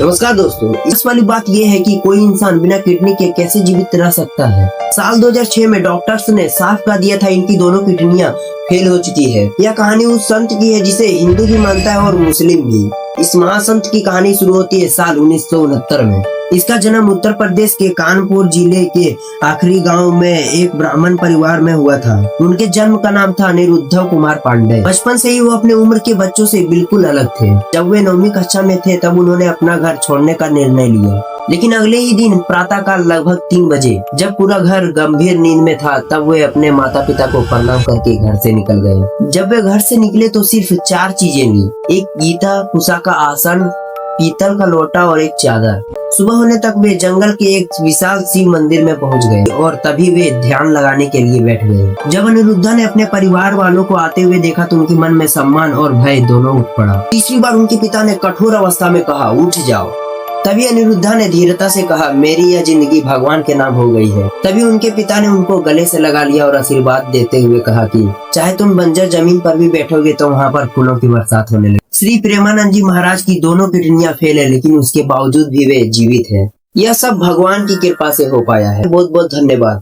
नमस्कार दोस्तों, इस वाली बात ये है कि कोई इंसान बिना किडनी के कैसे जीवित रह सकता है। साल 2006 में डॉक्टर्स ने साफ कह दिया था इनकी दोनों किडनियां फेल हो चुकी है। यह कहानी उस संत की है जिसे हिंदू भी मानता है और मुस्लिम भी। इस महासंत की कहानी शुरू होती है साल 1969 में। इसका जन्म उत्तर प्रदेश के कानपुर जिले के आखिरी गांव में एक ब्राह्मण परिवार में हुआ था। उनके जन्म का नाम था अनिरुद्ध कुमार पांडे। बचपन से ही वो अपने उम्र के बच्चों से बिल्कुल अलग थे। जब वे 9वीं कक्षा में थे तब उन्होंने अपना घर छोड़ने का निर्णय लिया। लेकिन अगले ही दिन प्रातःकाल लगभग 3 बजे जब पूरा घर गंभीर नींद में था तब वे अपने माता पिता को प्रणाम करके घर से निकल गए। जब वे घर से निकले तो सिर्फ 4 चीजें ली, एक गीता, कुशा का आसन, पीतल का लोटा और एक चादर। सुबह होने तक वे जंगल के एक विशाल शिव मंदिर में पहुंच गए और तभी वे ध्यान लगाने के लिए बैठ गए। जब अनिरुद्धा ने अपने परिवार वालों को आते हुए देखा तो उनके मन में सम्मान और भय दोनों उठ पड़ा। तीसरी बार उनके पिता ने कठोर अवस्था में कहा, उठ जाओ। तभी अनिरुद्धा ने धीरता से कहा, मेरी यह जिंदगी भगवान के नाम हो गई है। तभी उनके पिता ने उनको गले से लगा लिया और आशीर्वाद देते हुए कहा कि चाहे तुम बंजर जमीन पर भी बैठोगे तो वहाँ पर फूलों की बरसात होने लगी। श्री प्रेमानंद जी महाराज की दोनों किडनियां फेल है, लेकिन उसके बावजूद भी वे जीवित है। यह सब भगवान की कृपा से हो पाया है। बहुत बहुत धन्यवाद।